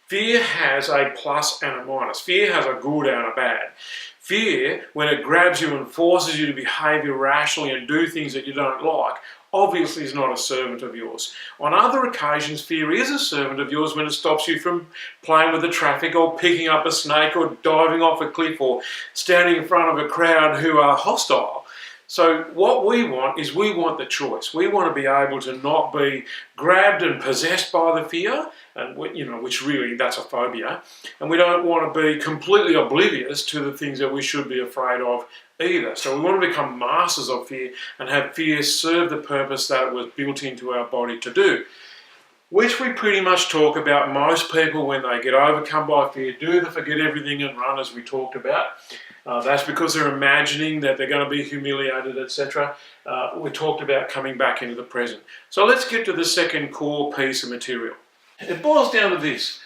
Fear has a plus and a minus. Fear has a good and a bad. Fear, when it grabs you and forces you to behave irrationally and do things that you don't like, obviously is not a servant of yours. On other occasions, fear is a servant of yours when it stops you from playing with the traffic or picking up a snake or diving off a cliff or standing in front of a crowd who are hostile. So what we want is we want the choice. We want to be able to not be grabbed and possessed by the fear, and which really that's a phobia, and we don't want to be completely oblivious to the things that we should be afraid of either. So we want to become masters of fear and have fear serve the purpose that it was built into our body to do, which we pretty much talk about. Most people, when they get overcome by fear, do the forget everything and run, as we talked about. That's because they're imagining that they're going to be humiliated, etc. We talked about coming back into the present. So let's get to the second core piece of material. It boils down to this.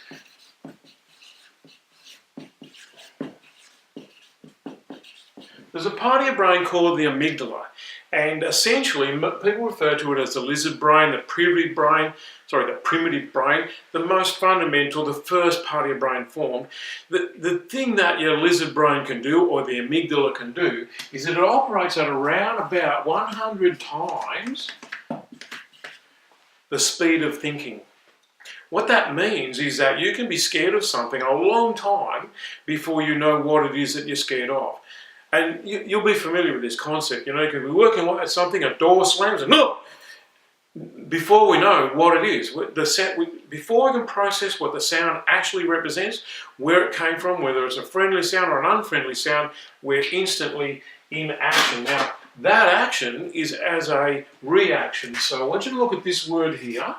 There's a part of your brain called the amygdala, and essentially people refer to it as the lizard brain, the primitive brain, the most fundamental, the first part of your brain formed. The thing that your lizard brain can do, or the amygdala can do, is that it operates at around about 100 times the speed of thinking. What that means is that you can be scared of something a long time before you know what it is that you're scared of. And you'll be familiar with this concept, you could be working at something, a door slams, and no! Before we know what it is, before we can process what the sound actually represents, where it came from, whether it's a friendly sound or an unfriendly sound, we're instantly in action. Now, that action is as a reaction. So I want you to look at this word here.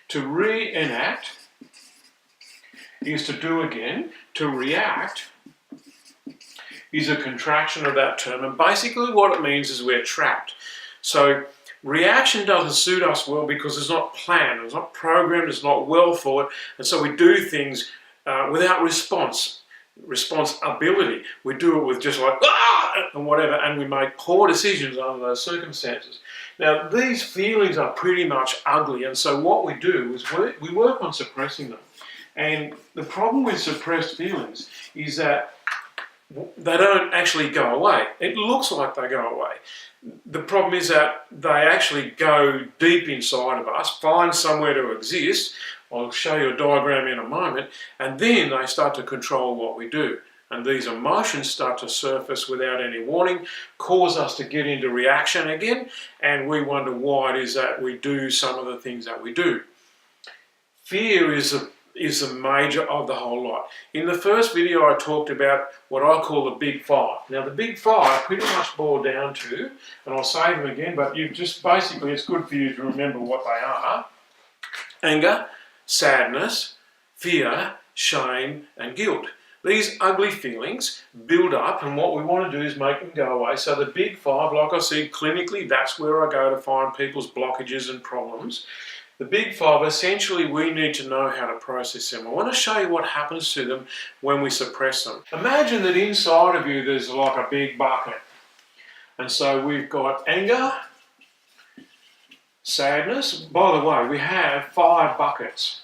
To reenact is to do again. To react is a contraction of that term, and basically what it means is we're trapped. So reaction doesn't suit us well because it's not planned, it's not programmed, it's not well thought, and so we do things without responsibility. We do it with just like and whatever, and we make poor decisions under those circumstances. Now, these feelings are pretty much ugly, and so what we do is we work on suppressing them. And the problem with suppressed feelings is that they don't actually go away. It looks like they go away. The problem is that they actually go deep inside of us, find somewhere to exist. I'll show you a diagram in a moment, and then they start to control what we do. And these emotions start to surface without any warning, cause us to get into reaction again, and we wonder why it is that we do some of the things that we do. Fear is the major of the whole lot. In the first video I talked about what I call the big five. Now the big five pretty much boil down to, and I'll say them again, but basically it's good for you to remember what they are: anger, sadness, fear, shame, and guilt. These ugly feelings build up, and what we want to do is make them go away. So the big five, like I said, clinically, that's where I go to find people's blockages and problems. The big five, essentially, we need to know how to process them. I want to show you what happens to them when we suppress them. Imagine that inside of you there's like a big bucket. And so we've got anger, sadness. By the way, we have 5 buckets.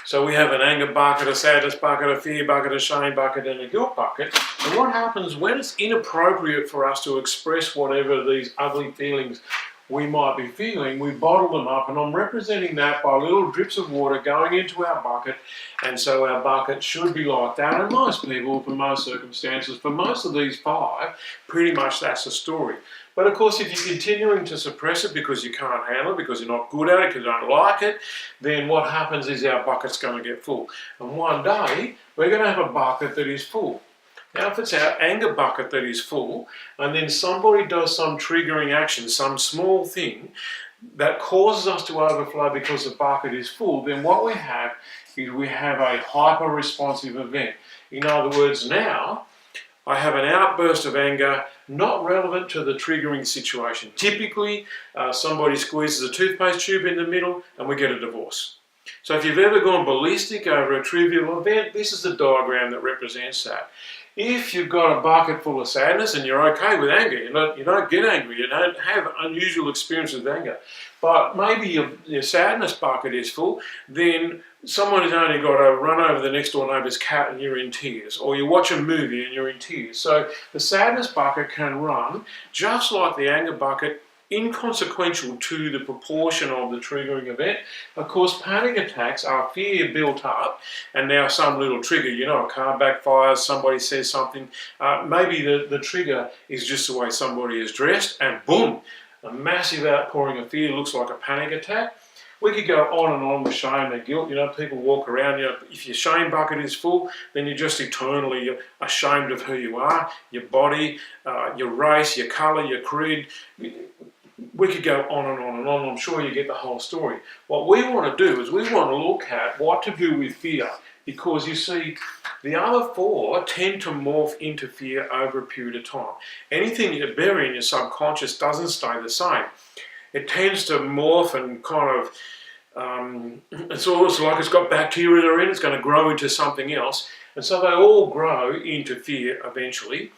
So we have an anger bucket, a sadness bucket, a fear bucket, a shame bucket, and a guilt bucket. And what happens when it's inappropriate for us to express whatever these ugly feelings we might be feeling, we bottle them up, and I'm representing that by little drips of water going into our bucket. And so our bucket should be like that. And most people, for most circumstances, for most of these 5, pretty much that's the story. But of course, if you're continuing to suppress it because you can't handle it, because you're not good at it, because you don't like it, then what happens is our bucket's going to get full. And one day, we're going to have a bucket that is full. Now, if it's our anger bucket that is full, and then somebody does some triggering action, some small thing that causes us to overflow because the bucket is full, then what we have is we have a hyper-responsive event. In other words, now, I have an outburst of anger not relevant to the triggering situation. Typically, somebody squeezes a toothpaste tube in the middle and we get a divorce. So if you've ever gone ballistic over a trivial event, this is the diagram that represents that. If you've got a bucket full of sadness and you're okay with anger, you don't get angry, you don't have unusual experiences with anger, but maybe your sadness bucket is full, then someone has only got to run over the next door neighbour's cat and you're in tears, or you watch a movie and you're in tears. So the sadness bucket can run just like the anger bucket, inconsequential to the proportion of the triggering event. Of course, panic attacks are fear built up, and now some little trigger, a car backfires, somebody says something, maybe the trigger is just the way somebody is dressed, and boom, a massive outpouring of fear looks like a panic attack. We could go on and on with shame and guilt. People walk around, if your shame bucket is full, then you're just eternally ashamed of who you are, your body, your race, your colour, your creed. We could go on and on and on. I'm sure you get the whole story. What we want to do is we want to look at what to do with fear, because you see, the other four tend to morph into fear over a period of time. Anything you bury in your subconscious doesn't stay the same. It tends to morph and kind of, it's almost like it's got bacteria in it, it's going to grow into something else. And so they all grow into fear eventually.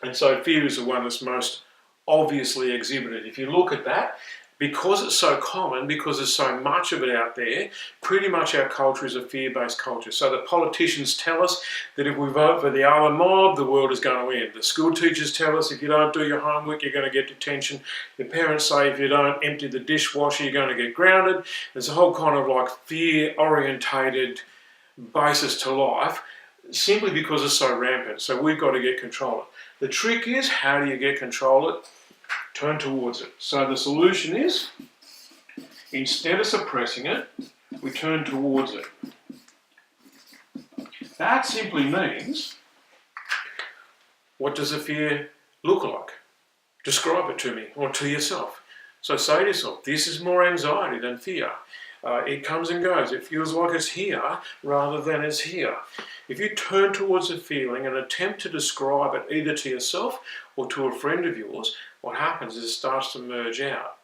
And so fear is the one that's most obviously exhibited. If you look at that, because it's so common, because there's so much of it out there, pretty much our culture is a fear-based culture. So the politicians tell us that if we vote for the other mob, the world is going to end. The school teachers tell us if you don't do your homework, you're going to get detention. Your parents say if you don't empty the dishwasher, you're going to get grounded. There's a whole kind of like fear-orientated basis to life, simply because it's so rampant. So we've got to get control of it. The trick is, how do you get control of it? Turn towards it. So the solution is, instead of suppressing it, we turn towards it. That simply means, what does a fear look like? Describe it to me, or to yourself. So say to yourself, this is more anxiety than fear. It comes and goes. It feels like it's here rather than it's here. If you turn towards a feeling and attempt to describe it either to yourself or to a friend of yours, what happens is it starts to merge out.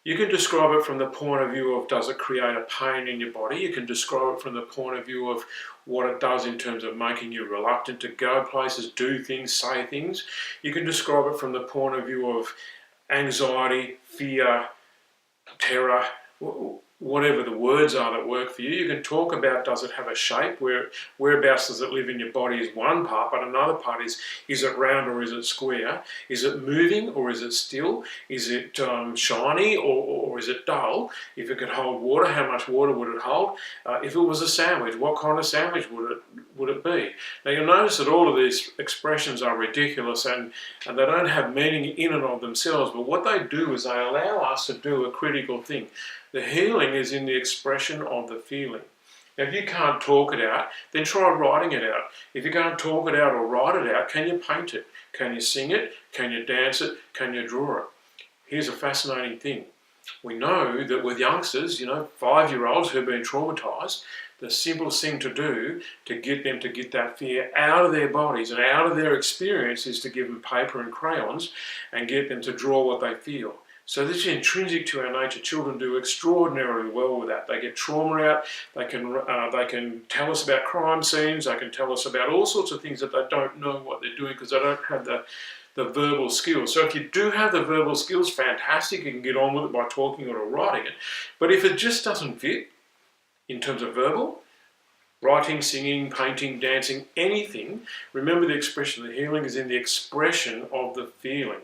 You can describe it from the point of view of, does it create a pain in your body? You can describe it from the point of view of what it does in terms of making you reluctant to go places, do things, say things. You can describe it from the point of view of anxiety, fear, terror, whatever the words are that work for you. You can talk about, does it have a shape? Whereabouts does it live in your body is one part, but another part is it round or is it square? Is it moving or is it still? Is it shiny or is it dull? If it could hold water, how much water would it hold? If it was a sandwich, what kind of sandwich would it be? Now you'll notice that all of these expressions are ridiculous and they don't have meaning in and of themselves, but what they do is they allow us to do a critical thing. The healing is in the expression of the feeling. Now, if you can't talk it out, then try writing it out. If you can't talk it out or write it out, can you paint it? Can you sing it? Can you dance it? Can you draw it? Here's a fascinating thing. We know that with youngsters, 5-year-olds who've been traumatised, the simplest thing to do to get them to get that fear out of their bodies and out of their experience is to give them paper and crayons and get them to draw what they feel. So this is intrinsic to our nature. Children do extraordinarily well with that. They get trauma out. They can tell us about crime scenes. They can tell us about all sorts of things that they don't know what they're doing because they don't have the verbal skills. So if you do have the verbal skills, fantastic. You can get on with it by talking or writing it. But if it just doesn't fit in terms of verbal, writing, singing, painting, dancing, anything, remember the expression. The healing is in the expression of the feeling.